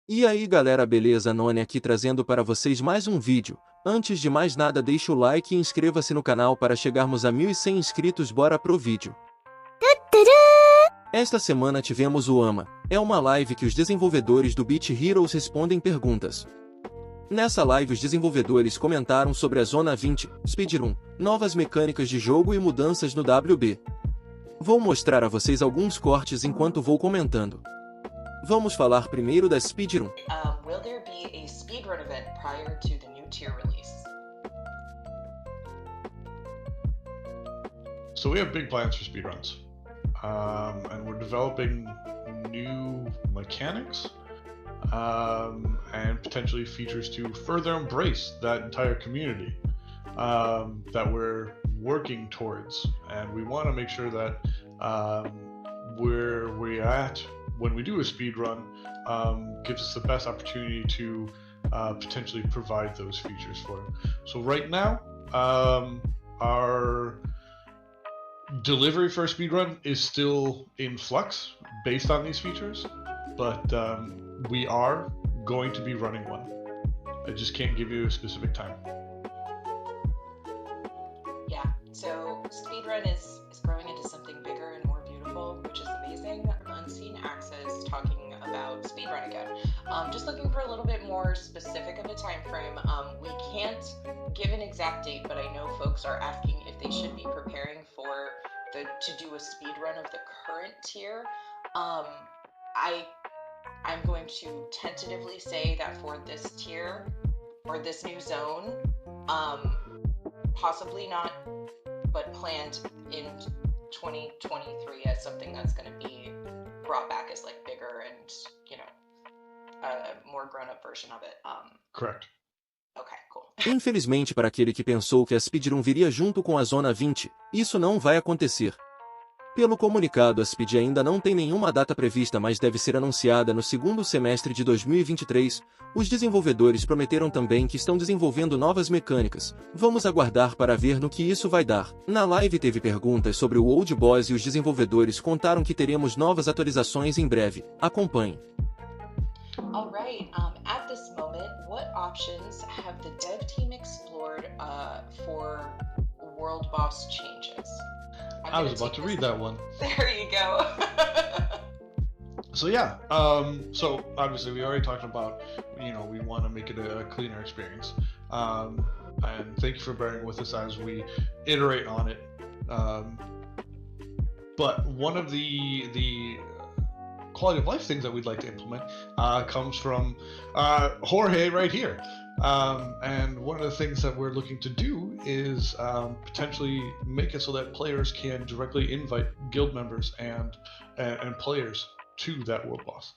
E aí galera, beleza? Noni aqui trazendo para vocês mais um vídeo. Antes de mais nada, deixa o like e inscreva-se no canal para chegarmos a 1100 inscritos. Bora pro vídeo. Esta semana tivemos o AMA. É uma live que os desenvolvedores do Beat Heroes respondem perguntas. Nessa live os desenvolvedores comentaram sobre a Zona 20, Speedrun, novas mecânicas de jogo e mudanças no WB. Vou mostrar a vocês alguns cortes enquanto vou comentando. Vamos falar primeiro da Speedrun. Will there be a speedrun event prior to the new tier release? So we have big plans for speedruns, and we're developing new mechanics and potentially features to further embrace that entire community that we're working towards. And we want to make sure that where we're at when we do a speed run gives us the best opportunity to potentially provide those features for them. So right now, our delivery for a speed run is still in flux based on these features, but we are going to be running one. I just can't give you a specific time. Yeah, so speedrun is growing into something bigger and more beautiful, which is amazing. Unseen Access talking about speedrun again. Just looking for a little bit more specific of a time frame. We can't give an exact date, but I know folks are asking if they should be preparing for to do a speedrun of the current tier. I'm going to tentatively say that for this tier or this new zone, possibly not, but planned in 2023 as something that's going to be brought back as like bigger and, you know, a more grown-up version of it. Correct. Okay, cool. Infelizmente, para aquele que pensou que a Speedrun viria junto com a Zona 20, isso não vai acontecer. Pelo comunicado, a Speed ainda não tem nenhuma data prevista, mas deve ser anunciada no segundo semestre de 2023. Os desenvolvedores prometeram também que estão desenvolvendo novas mecânicas. Vamos aguardar para ver no que isso vai dar. Na live teve perguntas sobre o Old Boss e os desenvolvedores contaram que teremos novas atualizações em breve. Acompanhe. Alright, at this moment, what options have the dev team explored for World Boss changes? I was about to read that one. There you go. So yeah, so obviously we already talked about, you know, we want to make it a cleaner experience. And thank you for bearing with us as we iterate on it. But one of the quality of life things that we'd like to implement comes from Jorge right here. And one of the things that we're looking to do is potentially make it so that players can directly invite guild members and players to that world boss.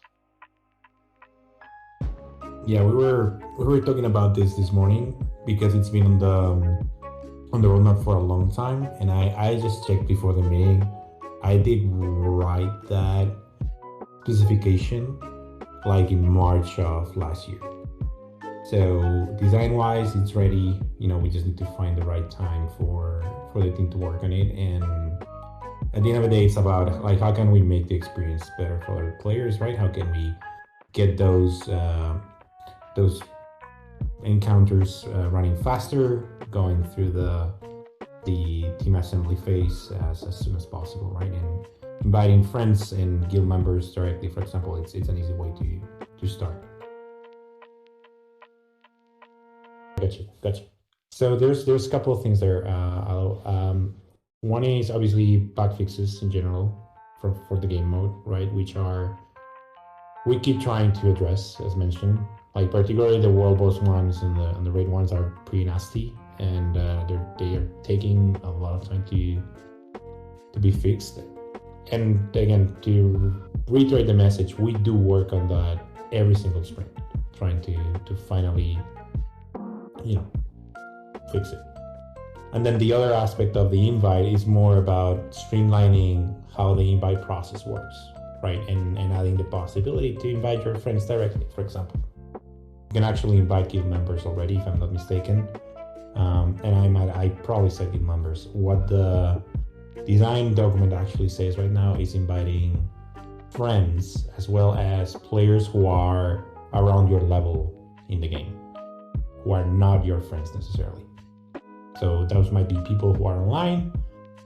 Yeah, we were talking about this morning because it's been on the roadmap for a long time, and I just checked before the meeting. I did write that specification like in March of last year. So design-wise, it's ready. You know, we just need to find the right time for the team to work on it. And at the end of the day, it's about like how can we make the experience better for the players, right? How can we get those encounters running faster, going through the team assembly phase as soon as possible, right? And inviting friends and guild members directly, for example, it's an easy way to start. Gotcha. So there's a couple of things there. One is obviously bug fixes in general for the game mode, right? Which we keep trying to address, as mentioned. Like particularly the world boss ones and the raid ones are pretty nasty, and they are taking a lot of time to be fixed. And again, to reiterate the message, we do work on that every single sprint, trying to finally, you know, fix it. And then the other aspect of the invite is more about streamlining how the invite process works, right? And adding the possibility to invite your friends directly, for example. You can actually invite guild members already, if I'm not mistaken. And I probably said guild members. What the design document actually says right now is inviting friends as well as players who are around your level in the game, who are not your friends necessarily. So those might be people who are online,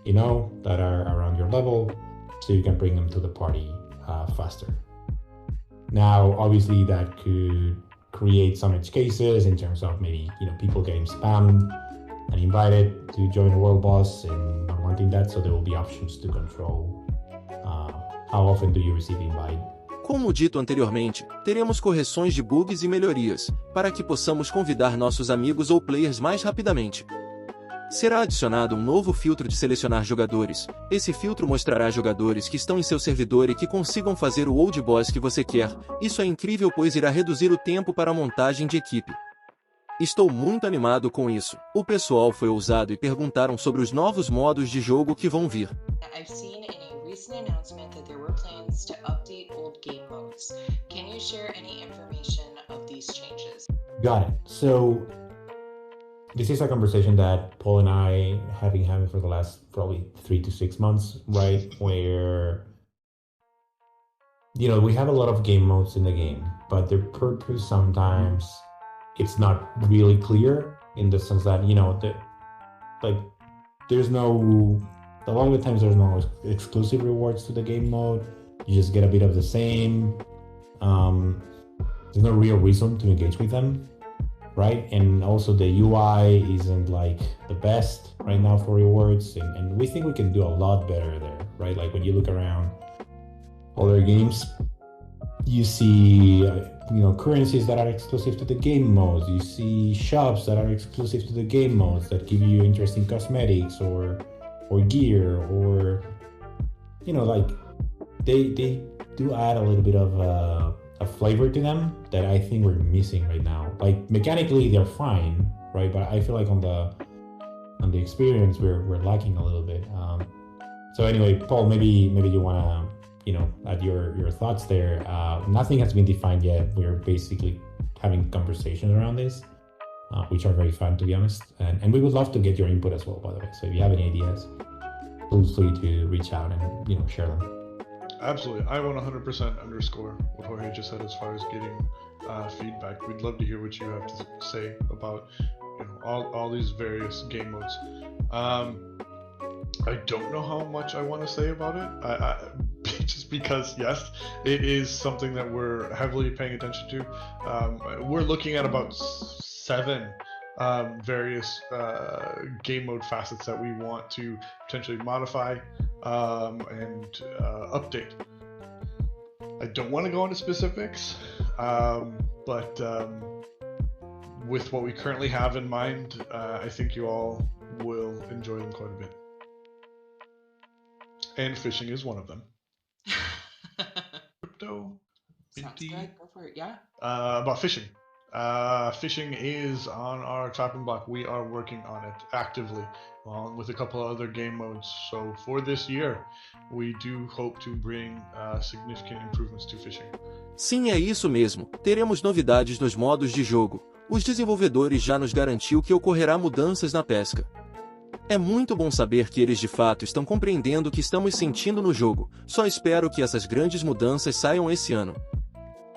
that are around your level, so you can bring them to the party faster. Now, obviously, that could create some edge cases in terms of maybe people getting spammed and invited to join the world boss and not wanting that. So there will be options to control how often do you receive invite. Como dito anteriormente, teremos correções de bugs e melhorias, para que possamos convidar nossos amigos ou players mais rapidamente. Será adicionado um novo filtro de selecionar jogadores. Esse filtro mostrará jogadores que estão em seu servidor e que consigam fazer o old boss que você quer. Isso é incrível, pois irá reduzir o tempo para a montagem de equipe. Estou muito animado com isso. O pessoal foi ousado e perguntaram sobre os novos modos de jogo que vão vir. I've seen in a recent announcement that there were plans to update old game modes. Can you share any information of these changes? Got it. So this is a conversation that Paul and I have been having for the last probably 3 to 6 months, right? Where, we have a lot of game modes in the game, but their purpose sometimes it's not really clear in the sense that, there's no, a lot of the times there's no exclusive rewards to the game mode. You just get a bit of the same. There's no real reason to engage with them. Right, and also the UI isn't like the best right now for rewards, and we think we can do a lot better there, right? Like when you look around other games, you see currencies that are exclusive to the game modes. You see shops that are exclusive to the game modes that give you interesting cosmetics or gear, or like they do add a little bit of a flavor to them that I think we're missing right now. Like mechanically they're fine, right? But I feel like on the experience we're lacking a little bit. So anyway, Paul, maybe you wanna add your thoughts there. Nothing has been defined yet. We're basically having conversations around this, which are very fun, to be honest. And we would love to get your input as well, by the way. So if you have any ideas, feel free to reach out and share them. Absolutely. I want 100% underscore what Jorge just said as far as getting feedback. We'd love to hear what you have to say about all these various game modes. I don't know how much I want to say about it. I just because, yes, it is something that we're heavily paying attention to. We're looking at about 7 various game mode facets that we want to potentially modify and update. I don't want to go into specifics, but with what we currently have in mind, I think you all will enjoy them quite a bit. And fishing is one of them. Crypto. Sounds good. Go for it. Yeah. About fishing. Fishing is on our chopping block. We are working on it actively, along with a couple of other game modes. So for this year, we do hope to bring significant improvements to fishing. Sim, é isso mesmo. Teremos novidades nos modos de jogo. Os desenvolvedores já nos garantiu que ocorrerá mudanças na pesca. É muito bom saber que eles de fato estão compreendendo o que estamos sentindo no jogo. Só espero que essas grandes mudanças saiam esse ano.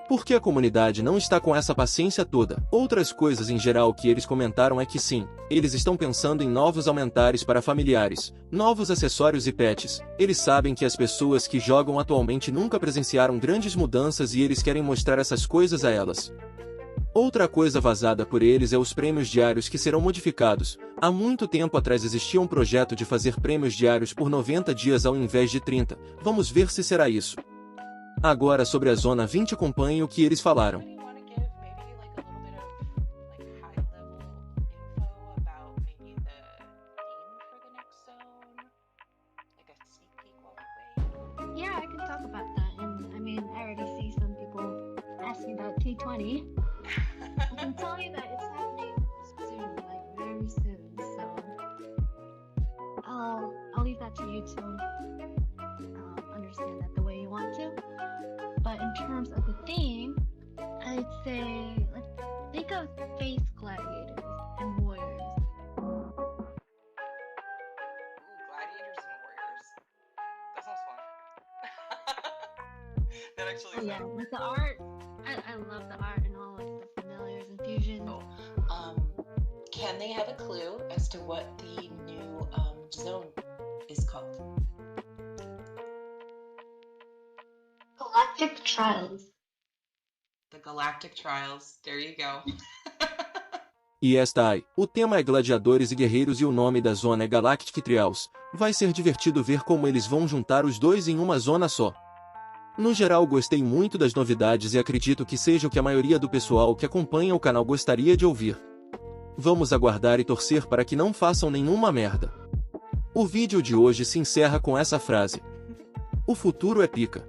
Porque a comunidade não está com essa paciência toda. Outras coisas em geral que eles comentaram é que sim, eles estão pensando em novos aumentares para familiares, novos acessórios e pets. Eles sabem que as pessoas que jogam atualmente nunca presenciaram grandes mudanças e eles querem mostrar essas coisas a elas. Outra coisa vazada por eles é os prêmios diários que serão modificados. Há muito tempo atrás existia um projeto de fazer prêmios diários por 90 dias ao invés de 30. Vamos ver se será isso. Agora sobre a Zona 20, acompanhe o que eles falaram. Yeah, I can talk about that. And I mean, I already see some people asking about T20. I can tell you that it's happening soon, like very soon. So I'll leave that to you to understand that the way you want to. But in terms of the theme, I'd say let's think of space gladiators and warriors. Ooh, gladiators and warriors. That sounds fun. That actually Oh yeah, sounds with the art, I love the art and all of can they have a clue as to what the new zone is called? Galactic Trials. The Galactic Trials. There you go. E esta aí, o tema é gladiadores e guerreiros e o nome da zona é Galactic Trials. Vai ser divertido ver como eles vão juntar os dois em uma zona só. No geral gostei muito das novidades e acredito que seja o que a maioria do pessoal que acompanha o canal gostaria de ouvir. Vamos aguardar e torcer para que não façam nenhuma merda. O vídeo de hoje se encerra com essa frase. O futuro é pica.